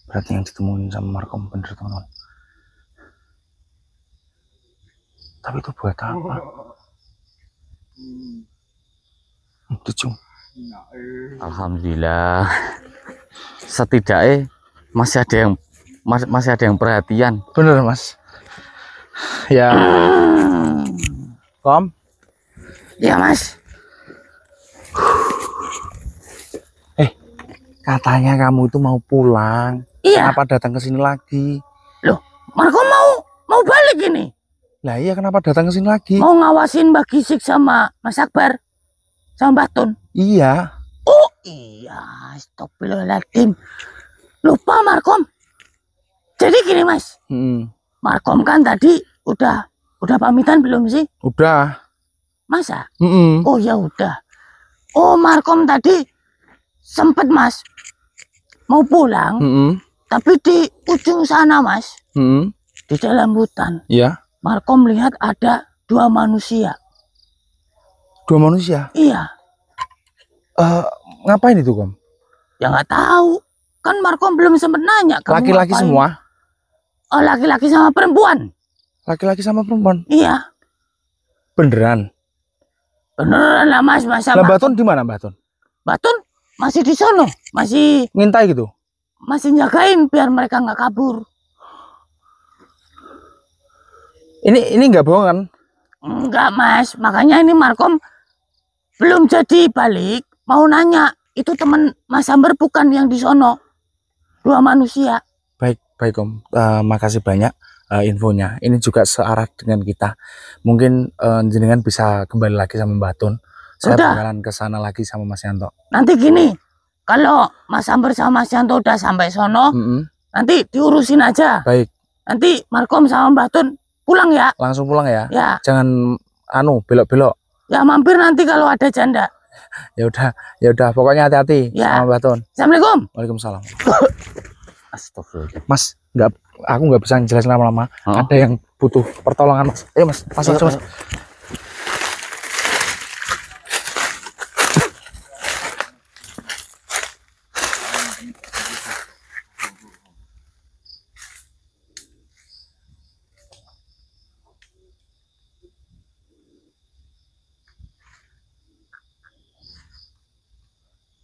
Berarti yang ditemuin sama Markom bener teman-teman. Tapi itu buat apa? Itu Alhamdulillah. Setidaknya masih ada yang perhatian. Bener mas. Ya. Kom. Ya mas. Katanya kamu itu mau pulang. Iya. Kenapa datang ke sini lagi? Loh, Marco mau balik ini. Lah iya, kenapa datang ke sini lagi? Mau ngawasin Mbak Gisik sama Mas Akbar sama Mbak Tun. Iya. Oh iya, astagfirullahaladzim. Lupa Markom. Jadi gini mas, Markom kan tadi udah pamitan belum sih? Udah. Masa? Oh ya udah. Oh Markom tadi sempet mas mau pulang, tapi di ujung sana mas, di dalam hutan. Iya. Markom melihat ada dua manusia. Dua manusia? Iya. Ngapain itu Kom? Ya nggak tahu. Kan Markom belum sempat nanya. Laki-laki semua? Oh laki-laki sama perempuan. Laki-laki sama perempuan? Iya. Beneran? Beneran lah mas. Masa lah Batun di mana Batun? Batun masih di sono. Masih ngintai gitu? Masih jagain biar mereka nggak kabur. Ini nggak bohong kan? Enggak mas. Makanya ini Markom belum jadi balik. Mau nanya. Itu teman Mas Amber bukan yang di sono. Dua manusia. Baik Om, makasih banyak infonya. Ini juga searah dengan kita. Mungkin jenengan bisa kembali lagi sama Mbak Tun. Saya bakalan ke sana lagi sama Mas Yanto. Nanti gini, kalau Mas Amber sama Mas Yanto udah sampai sono, nanti diurusin aja. Baik. Nanti Markom sama Mbak Tun pulang ya. Langsung pulang ya. Ya. Jangan belok-belok. Ya mampir nanti kalau ada janda. Ya udah, pokoknya hati-hati ya. Sama Mbak Tun. Assalamualaikum. Waalaikumsalam. Astagfirullah. Mas, aku nggak bisa jelasin lama-lama. Ada yang butuh pertolongan, Mas. Ayo, Mas. Masuk, Mas.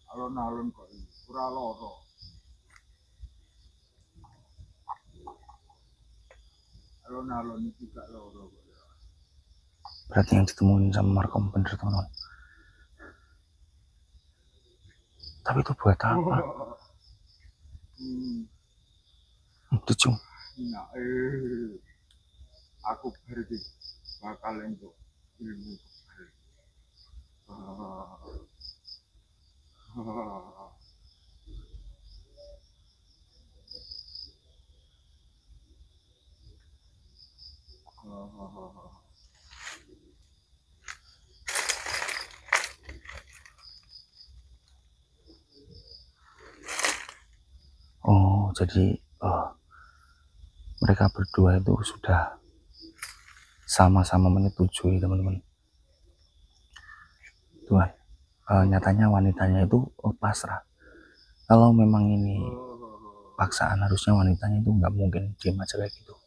Alon-alon kok ora loro. Alon-alon itu gak loro. Berarti yang ditemuin sama Markom bener teman-teman. Tapi itu buat apa? Itu aku berarti bakal untuk ilmu Oh, jadi mereka berdua itu sudah sama-sama menyetujui teman-teman. Tuhan, nyatanya wanitanya itu pasrah. Kalau memang ini paksaan, harusnya wanitanya itu nggak mungkin diem aja kayak gitu.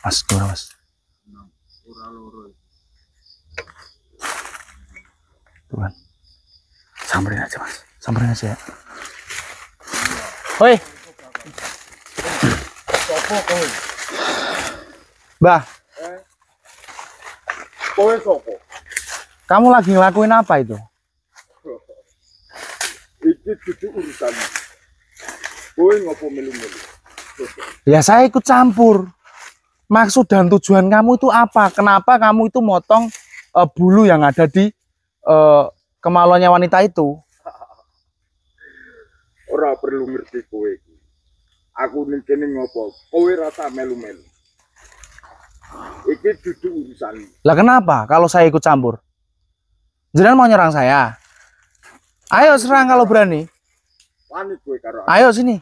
Mas, dua mas. Tuhan, samperin aja mas, samperin aja ya. Woi, Mbah. Kamu lagi ngelakuin apa itu? Itu urusan. Ya saya ikut campur. Maksud dan tujuan kamu itu apa? Kenapa kamu itu motong bulu yang ada di kemaluannya wanita itu? Ora perlu ngerti kowe. Aku ning kene ngopo? Kowe rasa melu-melu. Iki dudu urusan. Lah kenapa kalau saya ikut campur? Jenengan mau nyerang saya? Ayo serang kalau berani. Wani kowe karo. Ayo sini.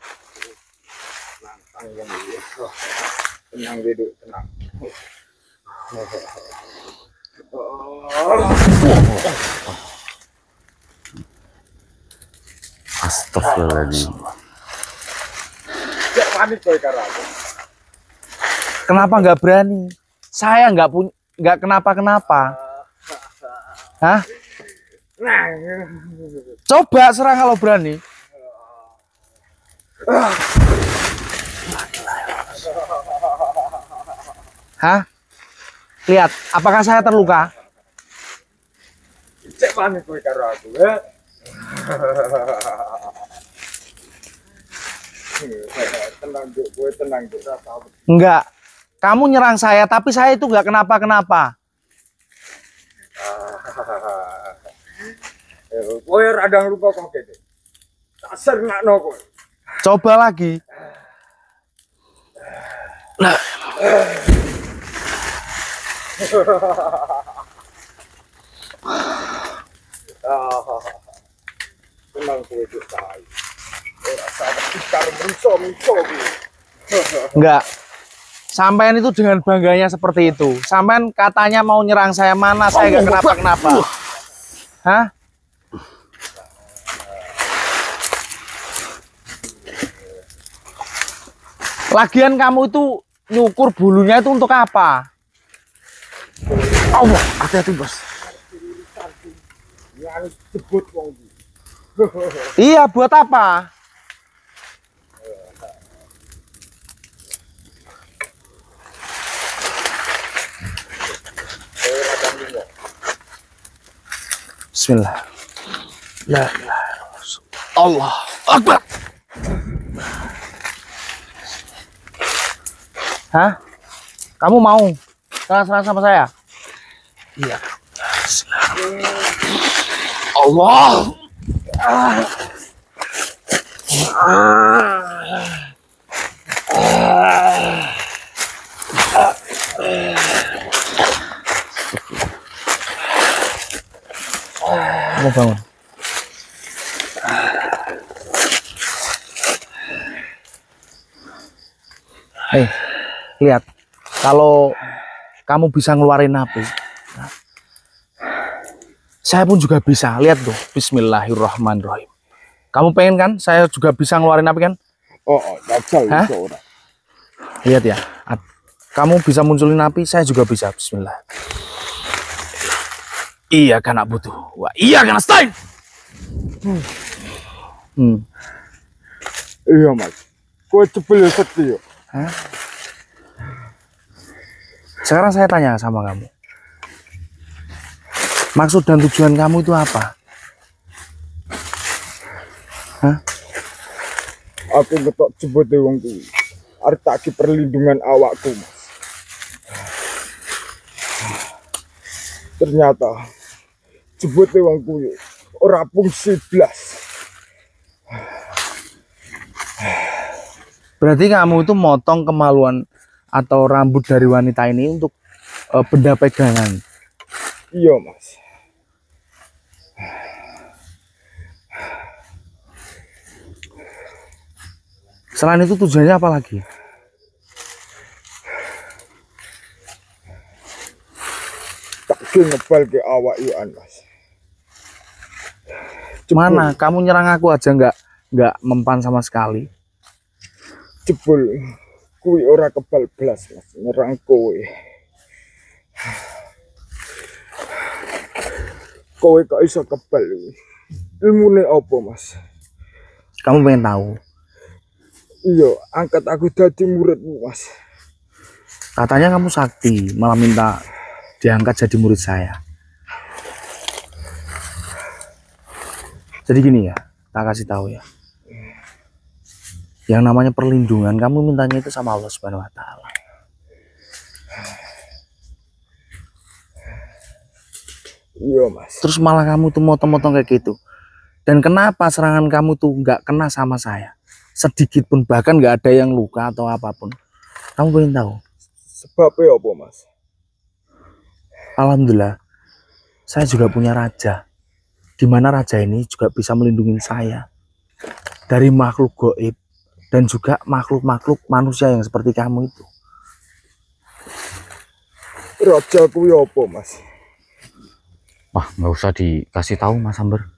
Tenang duduk, tenang. Astagfirullahaladzim. Cek panik kowe karo aku. Kenapa nggak berani? Saya nggak kenapa-kenapa. Hah? Nah, Coba serang kalau berani. Hah? Lihat, apakah saya terluka? cek panik kowe karo aku, ya. Tenang duk, kowe tenang duk, rasa. Enggak. Kamu nyerang saya, tapi saya itu nggak kenapa-kenapa. Kowe radang lupa kok gede. Tak sernakno kowe. Coba lagi. Nah. Tenang kowe duk say. Rasa tikar menso kowe. Enggak. Sampean itu dengan bangganya seperti itu. Sampean katanya mau nyerang saya, mana saya nggak kenapa-kenapa. Hah? Lagian kamu itu nyukur bulunya itu untuk apa? Allah, hati-hati bos. Yang sebut wong iki. Iya, buat apa? Bismillah. La ilaha illallah. Allah Akbar. Hah? Kamu mau serang sama saya? Iya. Allah. Mau bangun. Hei, lihat. Kalau kamu bisa ngeluarin api, saya pun juga bisa. Lihat tuh. Bismillahirrahmanirrahim. Kamu pengen kan? Saya juga bisa ngeluarin api kan? Oh, dajal Hah? iso ora. Lihat ya. Kamu bisa munculin api, saya juga bisa. Bismillah. Iya kan butuh. Wah, iya kan Stein. Iya, Mas. Kowe cepel ya sekti yo. Hah? Sekarang saya tanya sama kamu. Maksud dan tujuan kamu itu apa? Hah? Aku ngetok jebote wong kuwi. Arep tak ki perlindungan awakku, Mas. Ternyata jebote wong kuwi ora fungsi blas. Berarti kamu itu motong kemaluan atau rambut dari wanita ini untuk benda pegangan. Iya, Mas. Selain itu tujuannya apa lagi? Tak ki ngebal ke awak ian, Mas. Mana kamu nyerang aku aja nggak mempan sama sekali. Jebul kuwi ora kebal blas, Mas, nyerang kowe. Kowe kok iso kebal iki? Ilmune apa, Mas? Kamu pengen tahu? Iya, angkat aku dadi muridmu, Mas. Katanya kamu sakti, malah minta diangkat jadi murid saya. Jadi gini ya, tak kasih tahu ya. Yang namanya perlindungan, kamu mintanya itu sama Allah Subhanahu wa Ta'ala. Iya, Mas. Terus malah kamu tuh motong-motong kayak gitu. Dan kenapa serangan kamu tuh nggak kena sama saya? Sedikit pun, bahkan nggak ada yang luka atau apapun. Kamu pengen tahu? Sebabnya apa, Mas? Alhamdulillah, saya juga punya raja. Di mana raja ini juga bisa melindungi saya dari makhluk gaib dan juga makhluk-makhluk manusia yang seperti kamu itu. Raja kuwi apa, Mas? Wah, nggak usah dikasih tahu Mas Amber.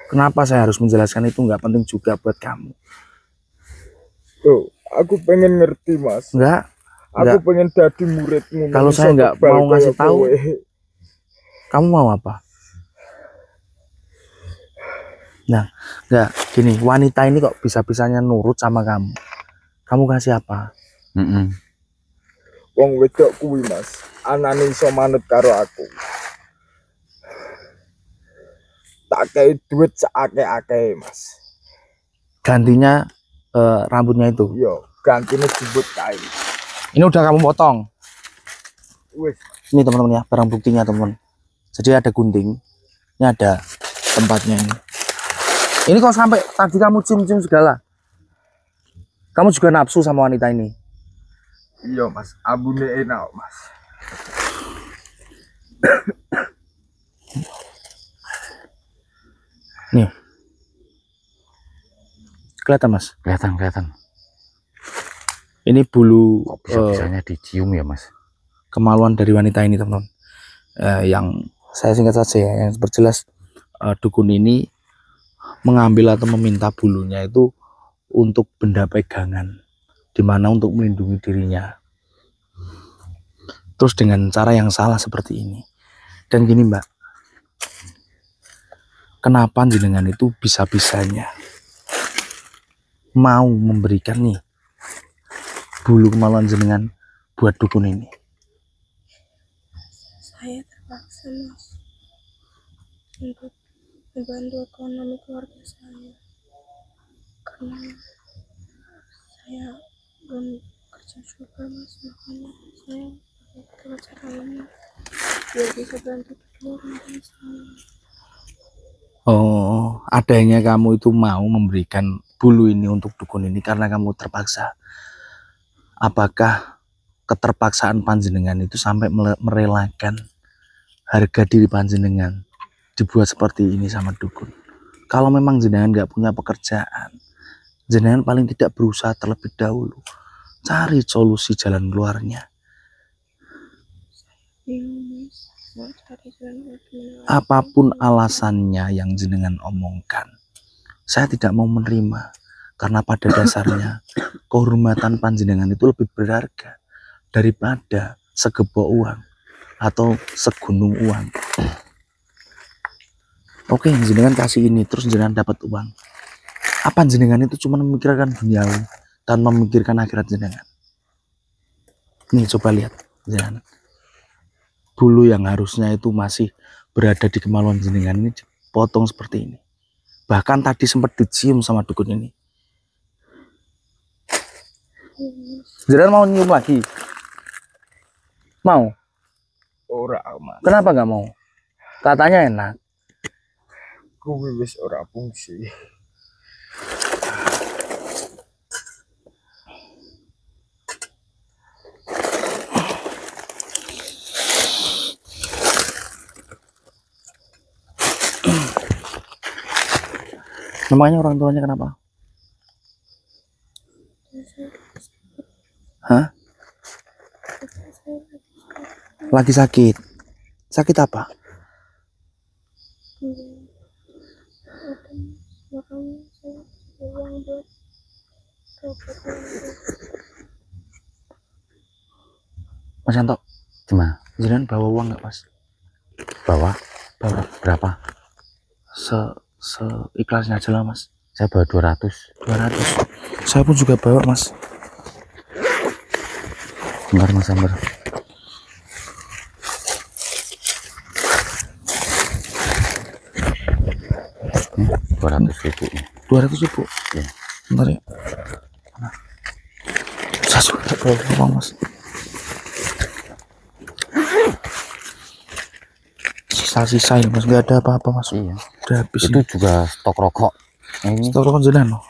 Kenapa saya harus menjelaskan itu? Nggak penting juga buat kamu. Tuh, aku pengen ngerti, Mas. Enggak. Aku pengen jadi muridmu. Kalau saya nggak mau ngasih tahu, kamu mau apa? Nah, nggak gini, wanita ini kok bisa-bisanya nurut sama kamu. Kamu kasih apa? Wong wedok kuwi, Mas, anane iso manut karo aku. Tak kei duit seake-ake, Mas. Gantinya rambutnya itu. Yo, gantine jembut kain. Ini udah kamu potong. Wis, Ini teman-teman ya, barang buktinya teman. Jadi ada gunting, ini ada tempatnya ini. Ini kok sampai tadi kamu cium-cium segala. Kamu juga nafsu sama wanita ini. iya, Mas, ambune enak, Mas. Nih. Kelihatan, Mas? Kelihatan. Ini bulu Bisa-bisanya dicium ya, Mas. kemaluan dari wanita ini, teman-teman. Yang saya singkat saja ya, yang berjelas dukun ini mengambil atau meminta bulunya itu untuk benda pegangan, dimana untuk melindungi dirinya. Terus dengan cara yang salah seperti ini. Dan gini, Mbak, kenapa jenengan itu bisa-bisanya mau memberikan nih bulu kemaluan jenengan buat dukun ini? Saya terpaksa, Mas, untuk membantu ekonomi keluarga saya karena saya belum kerja juga, Mas, makanya saya pakai cara ini biar bisa bantu kedua orang tua saya. Oh, adanya kamu itu mau memberikan bulu ini untuk dukun ini karena kamu terpaksa. Apakah keterpaksaan panjenengan itu sampai merelakan harga diri panjenengan dibuat seperti ini sama dukun? Kalau memang jenengan nggak punya pekerjaan, jenengan paling tidak berusaha terlebih dahulu cari solusi jalan keluarnya. Bingung, Mas, mau cari jalan keluar gimana? Apapun alasannya yang jenengan omongkan, saya tidak mau menerima, karena pada dasarnya kehormatan panjenengan itu lebih berharga daripada segebok uang atau segunung uang. Oke, jenengan kasih ini terus jenengan dapat uang. Apa jenengan itu cuma memikirkan duniawi tanpa memikirkan akhirat jenengan? Nih, coba lihat jenengan. Bulu yang harusnya itu masih berada di kemaluan jenengan ini dipotong seperti ini. Bahkan tadi sempat dicium sama dukun ini. Jenengan mau nyium lagi? Mau? Ora, Mas. Kenapa nggak mau? Katanya enak. Kuwi wis ora fungsi. Namanya orang tuanya kenapa? Hah? Lagi sakit. Sakit apa? Makanya saya uang buat berobat. Mas Yanto, Gimana? jenengan bawa uang nggak, Mas? Bawa Bawa. berapa? Seikhlasnya aja lah, Mas. Saya bawa 200. 200. Saya pun juga bawa, Mas. Bentar, Mas Amber. Nih, 200.000. 200.000. Ya. Bentar ya. Nah. Saya juga bawa uang, Mas. Sisa-sisa ya, Mas. Nggak ada apa-apa, Mas. Iya. Udah habis. Itu juga stok rokok. Nah, ini. Stok rokok jenengan loh.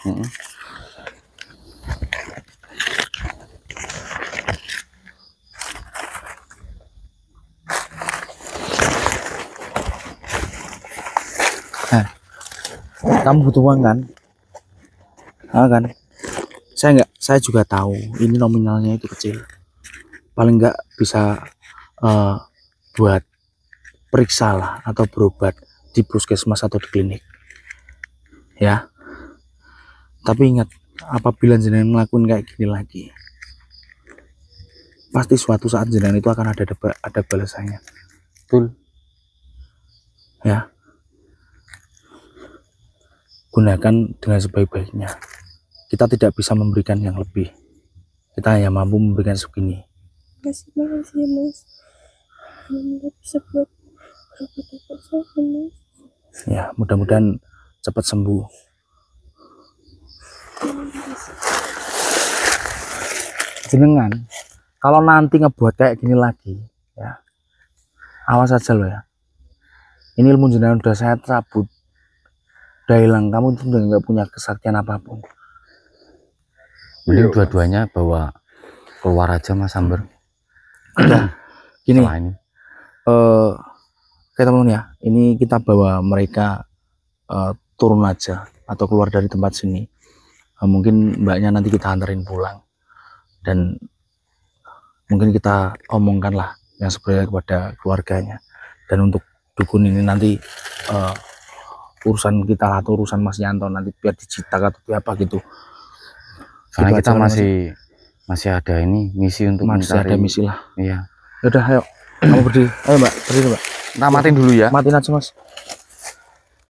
Kamu butuh uang kan? Ah, kan? Saya juga tahu ini nominalnya itu kecil, paling nggak bisa buat periksa lah atau berobat di puskesmas atau di klinik ya. Tapi ingat, apabila jenengan ngelakuin kayak gini lagi, pasti suatu saat jenengan itu akan ada balasannya. Betul. Ya, gunakan dengan sebaik-baiknya. Kita tidak bisa memberikan yang lebih, kita hanya mampu memberikan segini. Makasih ya Mas. Alhamdulillah bisa buat berobat saya Mas. Ya, mudah-mudahan cepat sembuh. Jenengan kalau nanti ngebuat kayak gini lagi ya, awas aja loh ya. Ini ilmu jenengan udah saya cabut, udah hilang, kamu tuh udah nggak punya kesaktian apapun. Mending dua-duanya bawa keluar aja Mas Amber. Gini, Selain oke teman-teman ya, ini kita bawa mereka turun aja atau keluar dari tempat sini. Mungkin mbaknya nanti kita anterin pulang dan mungkin kita omongkan lah yang sebenarnya kepada keluarganya. Dan untuk dukun ini nanti urusan kita lah, atau urusan Mas Yanto nanti biar dicetak atau apa gitu. soalnya Gitu kita aja, masih ada ini misi untuk masih mencari. ada misi lah. Iya. Yaudah, ayo kamu berdiri, ayo mbak, berdiri mbak. Kita matiin dulu ya. Matiin aja Mas.